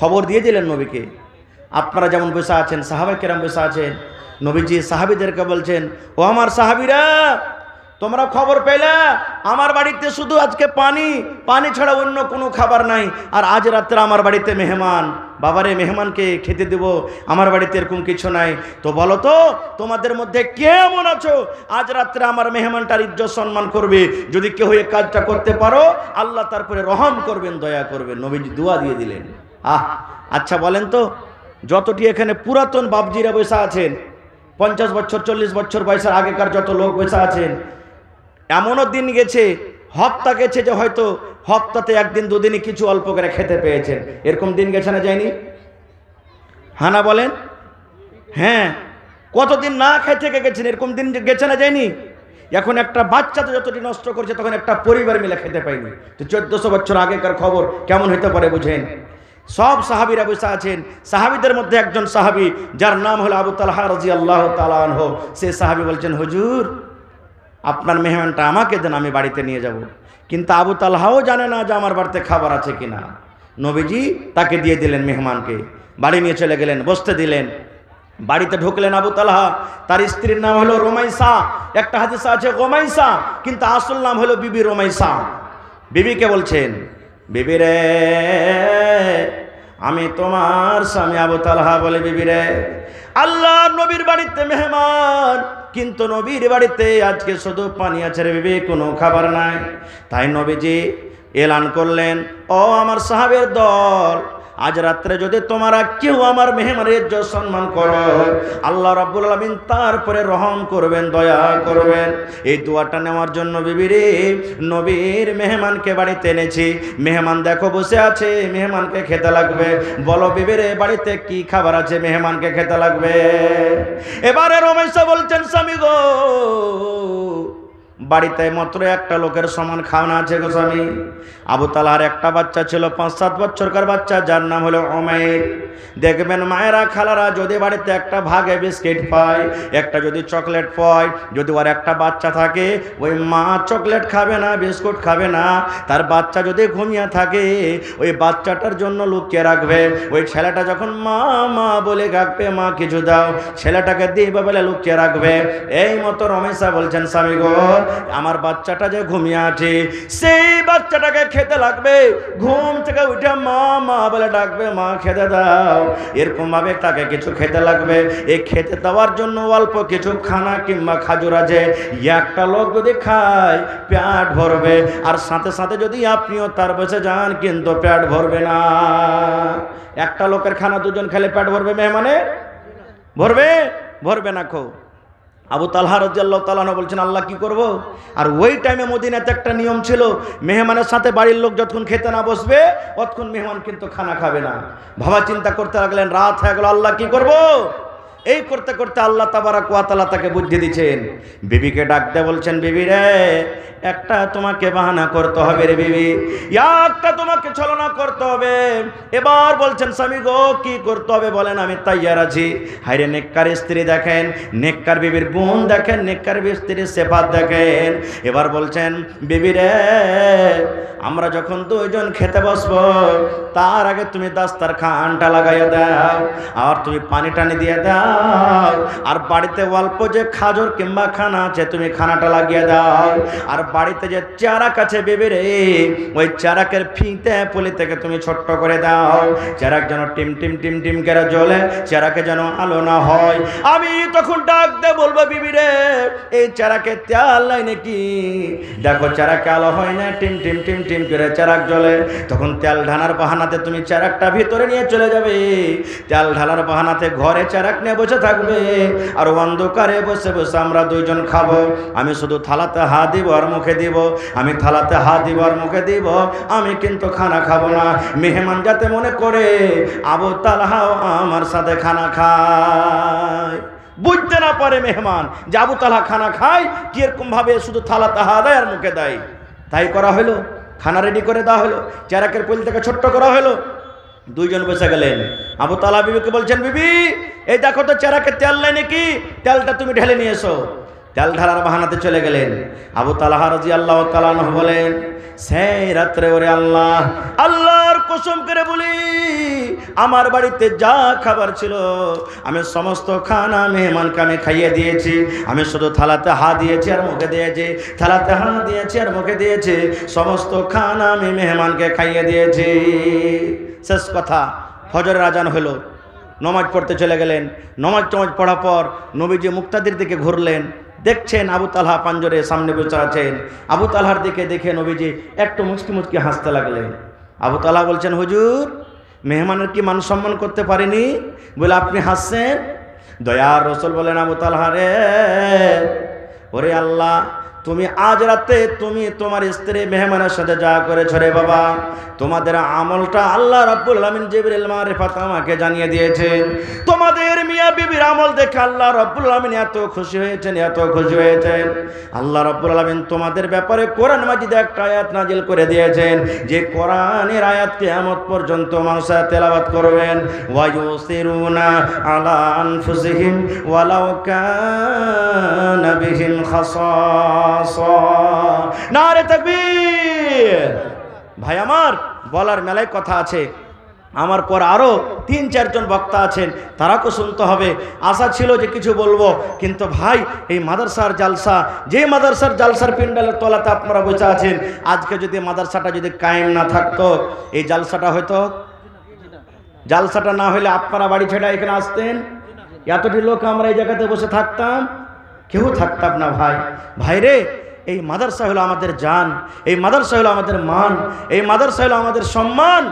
খবর দিয়ে দিলেন নবীকে, আপনারা যেমন বসে আছেন, সাহাবায়ে কেরাম বসে আছেন, নবীজি সাহাবীদেরকে বলছেন, ও আমার সাহাবীরা, তোমরা খবর পেলে আমার বাড়িতে শুধু আজকে পানি ছাড়া অন্য কোনো খাবার নাই, আর আজ রাত্রে আমার বাড়িতে মেহমান। বাবারে, মেহমানকে খেতে দেব, আমার বাড়িতে এরকম কিছু নাই। তো বলো তো, তোমাদের মধ্যে কেমন আছো আজ রাত্রে আমার মেহমানটার ইজ্জত সম্মান করবে? যদি কেউ এই কাজটা করতে পারো, আল্লাহ তারপরে রহম করবেন, দয়া করবেন। নবীজি দোয়া দিয়ে দিলেন। আচ্ছা বলেন তো, যতটি এখানে পুরাতন বাবজিরা বসে আছেন, 50 বছর 40 বছর বয়সের আগেকার যত লোক বসে আছেন, এমনও দিন গেছে, হপ্তা গেছে যে হয়তো হপ্তাতে একদিন দুদিনই কিছু অল্প করে খেতে পেয়েছেন, এরকম দিন গেছে না যায়নি? হানা বলেন, হ্যাঁ, কতদিন না খেয়ে থেকে গেছেন, এরকম দিন গেছে না যায়নি? এখন একটা বাচ্চা তো যতটি নষ্ট করছে, তখন একটা পরিবার মিলে খেতে পায়নি। তো 1400 বছর আগেকার খবর কেমন হইতে পারে বুঝেন? সব সাহাবীরা বসে আছেন। সাহাবীদের মধ্যে একজন সাহাবী, যার নাম হলো আবু তালহা রাদিয়াল্লাহু তাআলা আনহু, সে সাহাবী বলছেন, হুজুর, আপনার মেহমানটা আমাকে দেন, আমি বাড়িতে নিয়ে যাব। কিন্তু আবু তালহাও জানে না যে আমার বাড়িতে খাবার আছে কিনা। নবীজি তাকে দিয়ে দিলেন, মেহমানকে বাড়ি নিয়ে চলে গেলেন, বসতে দিলেন। বাড়িতে ঢুকলেন আবু তালহা, তার স্ত্রীর নাম হলো রোমাইসা, একটা হাদিসে আছে গোমাইসা, কিন্তু আসল নাম হলো বিবি রোমাইসা। বিবিকে বলছেন, বিবি রে, আমি তোমার স্বামী আবু তালহা। বলে, বিবি রে, আল্লাহ নবীর বাড়িতে মেহমান, কিন্তু নবীর বাড়িতে আজকে শুধু পানি আছে রে বিবি, কোনো খাবার নাই। তাই নবীজি এলান করলেন, ও আমার সাহাবের দল, আজ রাত্রে যদি তোমরা কেউ আমার মেহমানের ইজ্জত সম্মান করো, আল্লাহ রাব্বুল আলামিন তারপরে রহম করবেন, দয়া করবেন। এই দোয়াটা নেওয়ার জন্য বিবিরে, নবীর মেহমানকে বাড়িতে এনেছি। মেহমান দেখো বসে আছে, মেহমানকে খেতে লাগবে। বলো বিবিরে, বাড়িতে কি খাবার আছে, মেহমানকে খেতে লাগবে। এবারে রমেশা বলছেন, স্বামী গো, বাড়িতে মাত্র একটা লোকের সমান খাওয়ানো আছে গো স্বামী। আবু তালহার একটা বাচ্চা ছিল, 5-7 বছরকার বাচ্চা, যার নাম হলো উমাইর। দেখবেন মায়েরা, খালারা, যদি বাড়িতে একটা ভাগে বিস্কিট পায়, একটা যদি চকলেট পায়, যদি ওর একটা বাচ্চা থাকে, ওই মা চকলেট খাবে না, বিস্কুট খাবে না, তার বাচ্চা যদি ঘুমিয়ে থাকে, ওই বাচ্চাটার জন্য লুকিয়ে রাখবে। ওই ছেলেটা যখন মা মা বলে ডাকবে, মা কিছু দাও, ছেলেটাকে দিবে বলে লুকিয়ে রাখবে। এই মতো রমেশা বলছেন, স্বামী গো, আমার বাচ্চাটা যে ঘুমিয়ে আছে, সেই বাচ্চাটাকে খেতে লাগবে। ঘুম থেকে উঠে মা মা বলে ডাকবে, মা খেতে দাও। এরকম ভাবে তাকে কিছু খেতে লাগবে। এই খেতে দেওয়ার জন্য অল্প কিছু খানা কিংবা খাজুর আছে, একটা লোক যদি খায় পেট ভরবে, আর সাথে সাথে যদি আপনিও তার বসে যান, কিন্তু পেট ভরবে না। একটা লোকের খানা দুজন খেলে পেট ভরবে? মেহমানে ভরবে না। খো আবু তালহা রাদিয়াল্লাহু তাআলা আনহু বলছেন, আল্লাহ কি করব? আর ওই টাইমে মদিনাতে একটা নিয়ম ছিল, মেহমানের সাথে বাড়ির লোক যতক্ষণ খেতে না বসবে, ততক্ষণ মেহমান কিন্তু খানা খাবে না। ভাবা চিন্তা করতে লাগলেন, রাত হয়ে গেল, আল্লাহ কি করব? এই করতে করতে আল্লাহ তাবারাক ওয়া তাআলা তাকে বুদ্ধি দিচ্ছেন। বিবিকে ডাক দিয়ে বলছেন, বিবি রে, একটা তোমাকে বাহানা করতে হবে রে বিবি, একটা তোমাকে ছলনা করতে হবে। এবার বলছেন, স্বামী গো কি করতে হবে বলেন, আমি তৈয়ার আছি। হায়রে নেককার স্ত্রী দেখেন, নেককার বিবির গুণ দেখেন, নেককার স্ত্রীর সেফাত দেখেন। এবার বলছেন, বিবি রে, আমরা যখন দুইজন খেতে বসবো তার আগে তুমি দাস্তারখানটা লাগাইয়া দাও, আর তুমি পানি টানি দিয়ে দাও, আর বাড়িতে অল্প যে খাজর কিংবা খানা আছে তুমি খানাটা লাগিয়ে দাও, আর বাড়িতে যে চারাক আছে বেবি রে, ওই চারাকের ফিতে পুলি থেকে তুমি ছোট্ট করে দাও, চারাক যেন টিম টিম টিম টিম করে জ্বলে, চারাকে যেন আলো না হয়। আমি তখন ডাক দিয়ে বলবো, বিবি রে, এই চারাকে তেল নাই নাকি? দেখো চারাকে আলো হয় না, টিম টিম টিম টিম করে চারাক জ্বলে। তখন তেল ঢালার বাহানাতে তুমি চারাকটা ভিতরে নিয়ে চলে যাবে, তেল ঢালার বাহানাতে ঘরে চারাক নিয়ে বসে থাকবে, আর অন্ধকারে বসে বসে আমরা দুইজন খাবো। আমি শুধু থালাতে হাত দিব আর মুখে দিব, আমি থালাতে হাত দিব আর মুখে দিব, আমি কিন্তু খানা খাবো না। মেহমান যাতে মনে করে আবু তালহাও আমার সাথে খানা খায়, বুঝতে না পারে মেহমান যে আবু তালহা খানা খায় কিরকম ভাবে শুধু থালাতে হাত দেয় আর মুখে দেয়। তাই করা হলো, খানা রেডি করে দেওয়া হলো, চারাকের পুল থেকে ছোট্ট করা হলো। দুইজন বসে গেলেন। আবু তালহা বিবিকে বলছেন, বিবি এই দেখো তো চারাকে তেল নেই নাকি, তেলটা তুমি ঢেলে নিয়ে এসো। তেল ঢালার বাহানাতে চলে গেলেন। আবু তালহা রাদিয়াল্লাহু তাআলা আনহু বলেন, সেই রাত্রে ওরে আল্লাহ, আল্লাহর কসম করে বলি, আমার বাড়িতে যা খাবার ছিল আমি সমস্ত খানা মেহমানকে আমি খাইয়ে দিয়েছি। আমি শুধু থালাতে হাত দিয়েছি আর মুখে দিয়েছি, থালাতে হাত দিয়েছি আর মুখে দিয়েছি, সমস্ত খানা আমি মেহমানকে খাইয়ে দিয়েছি। শেষ কথা, ফজরের আজান হলো, নমাজ পড়তে চলে গেলেন। নমাজ টমাজ পড়ার পর নবীজি মুক্তাদির দিকে ঘুরলেন, দেখছেন আবু তালহা পাঞ্জরে সামনে বসে আছেন। আবু তালহার দিকে দেখে নবীজি একটু মুচকি মুচকি হাসতে লাগলেন। আবু তালহা বলছেন, হুজুর মেহমানের কি মান সম্মান করতে পারেনি বলে আপনি হাসছেন? দয়ার রাসূল বলেন, আবু তালহা রে, ওরে আল্লাহ, তুমি আজ রাতে তুমি তোমার স্ত্রী মেহমানের সাথে যা করেছো রে বাবা, তোমাদের আমলটা আল্লাহ রাব্বুল আলামিন জিবরিল মারিফাত আমাকে জানিয়ে দিয়েছেন। তোমাদের মিয়া বিবির আমল দেখে আল্লাহ রাব্বুল আলামিন এত খুশি হয়েছেন, এত খুশি হয়েছেন। আল্লাহ রাব্বুল আলামিন তোমাদের ব্যাপারে কোরআন মাজিদে একটা আয়াত নাজিল করে দিয়েছেন, যে কোরআনের আয়াত কিয়ামত পর্যন্ত মানুষরা তেলাওয়াত করবেন। ওয়া ইউসিরুনা আলা আনফুসিহিম ওয়ালাউ কানা বিহিম খাসাস। নারে তাকবীর। ভাই আমার, বলার মেলায় কথা আছে, আমার পর আরো 3-4 জন বক্তা আছেন, তারাকে শুনতে হবে। আশা ছিল যে কিছু বলবো, কিন্তু ভাই এই মাদ্রাসার জালসা, যে মাদ্রাসার জালসার পিন্ডালের তলাতে আপনারা বসে আছেন, আজকে যদি মাদ্রাসাটা যদি কায়েম না থাকতো, এই জালসাটা হয়তো, জালসাটা না হলে আপনারা বাড়ি ছেড়ে এখানে আসতেন, এতটি লোক আমরা এই জায়গাতে বসে থাকতাম? কেউ থাকতাম না। ভাই ভাইরে, এই মাদ্রাসা হলো আমাদের জান, এই মাদ্রাসা হলো আমাদের মান, এই মাদ্রাসা হলো আমাদের সম্মান।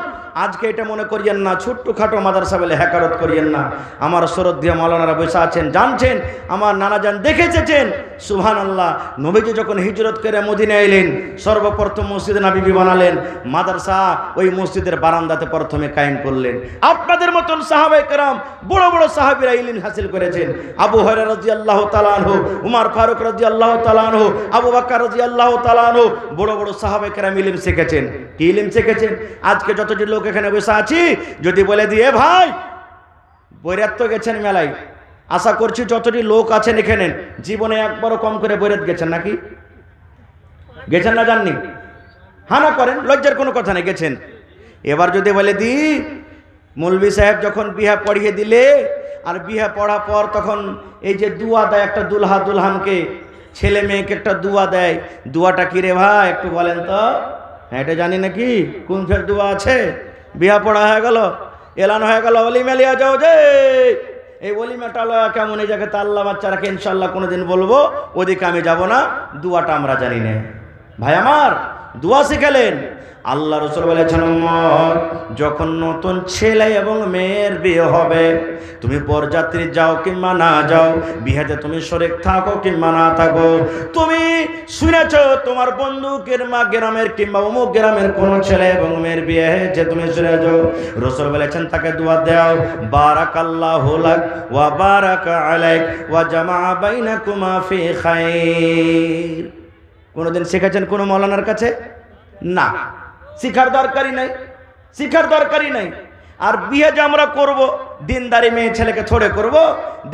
আজকে এটা মনে করিয়েন না ছোট্টখাটো মাদ্রাসা বলে হ্যাকারত করিয়েন না। আমার শ্রদ্ধেয় মাওলানারা বসে আছেন, জানছেন, আমার নানা জান দেখেছেন। সুবহানাল্লাহ, নবীজি যখন হিজরত করে মদিনায় এলেন, সর্বপ্রথম মসজিদ নববী বানালেন, মাদ্রাসা ওই মসজিদের বারান্দাতে প্রথমে কায়েম করলেন। আপনাদের মতন সাহাবায়ে কেরাম, বড় বড় সাহাবীরা ইলম হাসিল করেছেন। আবু হুরায়রা রাদিয়াল্লাহু তাআলা আনহু, উমর ফারুক রাদিয়াল্লাহু তাআলা আনহু, আবু বকর রাদিয়াল্লাহু তাআলা আনহু, বড় বড় সাহাবায়ে কেরাম ইলম শিখেছেন। কি ইলম শিখেছেন? আজকে যতটি লোক এখানে বসে আছি, যদি বলে দিয়ে ভাই বৈরাত তো গেছেন মেলায়, আশা করছি যতটি লোক আছেন এখানে জীবনে একবারও কম করে বৈরাত গেছেন নাকি? গেছেন না জাননি? হানা করেন, লজ্জার কোনো কথা নেই, গেছেন। এবার যদি বলে দি মৌলভী সাহেব যখন বিহা পড়িয়ে দিলে, আর বিহা পড়া পর তখন এই যে দুয়া দেয় একটা দুলহা দুলহানকে, ছেলে মেয়েকে একটা দুয়া দেয়, দুয়াটা কি রে ভাই একটু বলেন তো? হ্যাঁ, এটা জানি নাকি কোন ফের দুয়া আছে? বিহা পড়া হয়ে গেল, এলান হয়ে গেল, ওলিমা লিয়া যাও যে, এই ওলিমাটা কেমন, এই জায়গাতে আল্লাহ বাচ্চারাকে ইনশাল্লাহ কোনোদিন বলবো, ওদিকে আমি যাব না, দুয়াটা আমরা জানি না। ভাই আমার, দুয়া শিখালেন। আল্লাহ রাসূল বলেছেন, উম্মত, যখন নতুন ছেলে এবং মেয়ের বিয়ে হবে, তুমি বরযাত্রী যাও কিংবা না যাও, বিয়েতে তুমি শরীক থাকো কিংবা না থাকো, তুমি শুনেছো তোমার বন্ধু কিংবা গ্রামের কিংবা অমুক গ্রামের কোন ছেলে এবং মেয়ের বিয়ে হয়েছে, তুমি শুনেছো, রাসূল বলেছেন তাকে দোয়া দাও, বারাকাল্লাহু লাক ওয়া বারাকা আলাইক ওয়া জামা বাইনাকুমা ফি খাইর। কোনদিন শিখেছেন কোন মাওলানার কাছে? না, শিখার দরকারই নাই, শিখার দরকারই নাই। আর বিয়ে যে আমরা করব, দিনদারি মেয়ে ছেলেকে ছড়ে করব,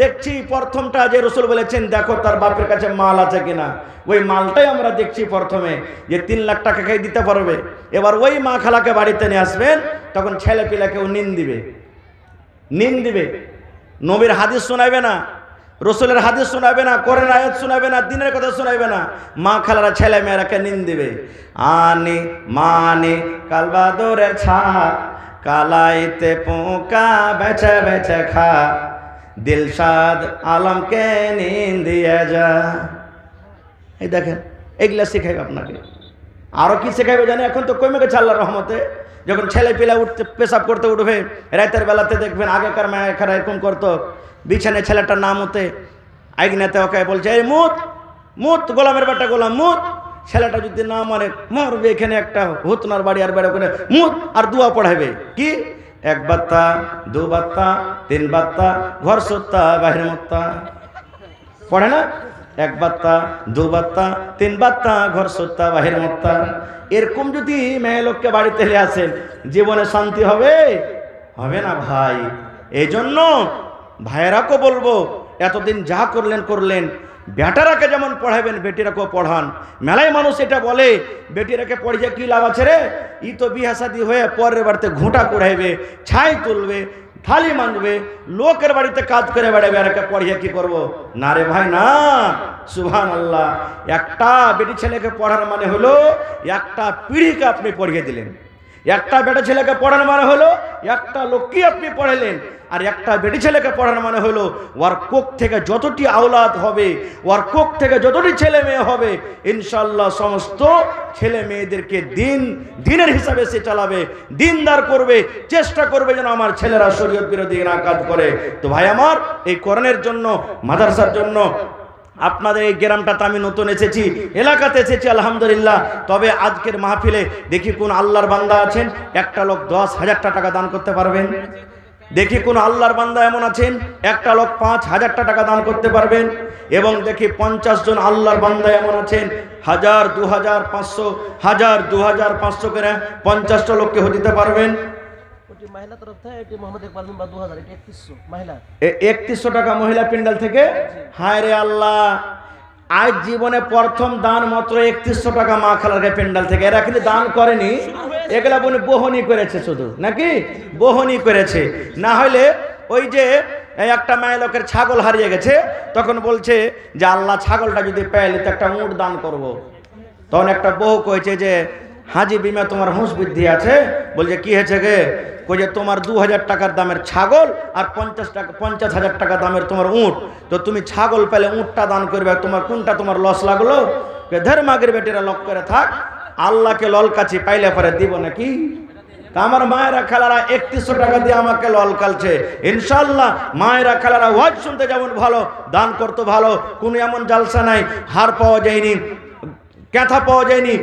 দেখছি প্রথমটা যে রাসূল বলেছেন দেখো তার বাপের কাছে মাল আছে কিনা, ওই মালটাই আমরা দেখছি প্রথমে যে 3 লাখ টাকা খাই দিতে পারবে। এবার ওই মা খালাকে বাড়িতে নিয়ে আসবেন, তখন ছেলে পিলাকেও নিন দিবে, নিন দিবে। নবীর হাদিস শোনাবে না, রসুলের হাদিস শোনাবে না, কোরআন আয়াত শোনাবে না, দিনের কথা শোনাবে না, মা খালারা ছেলে মেয়েরাকে নিন দিবে। আনি মানি কালবা দৌড়ে ছা, কালাইতে পোকা বেছে বেছে খা, দিলশাদ আলমকে নিন দিয়ে যা। এই দেখেন, এগুলা শেখাইবে আপনাকে। আরো কি শেখাইবে জানে? এখন তো কমে গেছে আল্লাহর রহমতে। যখন ছেলে পেলে উঠতে পেশাব করতে উঠবে রাতের বেলাতে, দেখবেন আগেকার মায়েরা এরকম করতো, বিছানায় ছেলেটার নাম হতে আইগনাতে ওকে বলছে, এই মুত মুত, গোলামের বেটা গোলাম মুত। ছেলেটা যদি না মানে মরবে, এখানে একটা হুতনার বাড়ি আর বেড়া করে মুত আর দোয়া পড়াবে কি, 1 বাত্তা 2 বাত্তা 3 বাত্তা ঘর সত্তা বাহির মত্তা, পড়ে না? 1 বাত্তা 2 বাত্তা 3 বাত্তা ঘর সত্তা বাহির মত্তা। এরকম যদি মেয়ে লোককে বাড়িতে নিয়ে আসেন, জীবনে শান্তি হবে? হবে না ভাই। এই জন্য ভাইয়েরাকে বলবো, এতদিন যা করলেন করলেন, বেটারাকে যেমন পড়াবেন বেটিরাকেও পড়ান। মেলায় মানুষ এটা বলে, বেটিরাকে পড়িয়ে কি লাভ আছে রে, ই তো বিয়া শাদী হয়ে পরের বাড়িতে ঘোঁটা কুড়াইবে, ছাই তুলবে, থালি মানবে, লোকের বাড়িতে কাজ করে বেড়াবে, আর একে পড়িয়ে কি করবো? না রে ভাই না, সুবহানাল্লাহ। একটা বেটি ছেলেকে পড়ার মানে হলো একটা পিঢ়িকে আপনি পড়িয়ে দিলেন। একটা বেটা ছেলেকে পড়ানো মানে হলো একটা লোককে আপনি পড়ালেন। আর একটা বেটি ছেলেকে পড়ানো মানে হলো ওর কোখ থেকে যতটি আওলাদ হবে, ওর কোখ থেকে যতটি ছেলে মেয়ে হবে, ইনশাআল্লাহ সমস্ত ছেলে মেয়েদেরকে দিনের হিসাবে সে চালাবে, দিনদার করবে, চেষ্টা করবে যেন আমার ছেলেরা শরীয়ত বিরোধী না কাজ করে। তো ভাই আমার, এই কোরআনের জন্য, মাদ্রাসার জন্য, আপনাদের এই গ্রামটাতে আমি নতুন এসেছি, এলাকাতে এসেছি আলহামদুলিল্লাহ। তবে আজকের মাহফিলে দেখি কোন আল্লাহর বান্দা আছেন একটা লোক 10,000 টাকা দান করতে পারবেন? দেখি কোন আল্লাহর বান্দা এমন আছেন একটা লোক 5,000 টাকা দান করতে পারবেন? এবং দেখি 50 জন আল্লাহর বান্দা এমন আছেন 1000, 2000, 500, 1000, 2500 করে 50টা লোককে দিতে পারবেন? 3100 টাকা মহিলা প্যান্ডেল থেকে। হায় রে আল্লাহ, আজ জীবনে প্রথম দান মাত্র 3100 টাকা মা খালার প্যান্ডেল থেকে। এরা কিন্তু দান করেনি, এগুলা বহনি করেছে শুধু, নাকি বহনি করেছে। না হলে ওই যে একটা মায়ের লোকের ছাগল হারিয়ে গেছে, তখন বলছে যে আল্লাহ ছাগলটা যদি পেলে তো একটা উট দান করব। তখন একটা বউ কয়েছে যে হাজি বিমা তোমার হুঁশ বুদ্ধি আছে? বলছে কি হয়েছে গে? কই যে তোমার 2000 টাকার দামের ছাগল আর 50,000 টাকা দামের তোমার উঁট, তো তুমি ছাগল পেলে উঁটটা দান করবে, তোমার কোনটা তোমার লস লাগলো? ধের মাগের বেটিরা লক করে থাক, আল্লাহকে লল কাছি পাইলে পরে দিব নাকি? তা আমার মায়েরা খালারা 3100 টাকা দিয়ে আমাকে লল কালছে। ইনশাআল্লাহ মায়েরা খালারা ওয়াজ শুনতে যেমন ভালো, দান করতে ভালো। কোনো এমন জালসা নাই হার পাওয়া যায়নি, ক্যাথা পাওয়া যায়নি।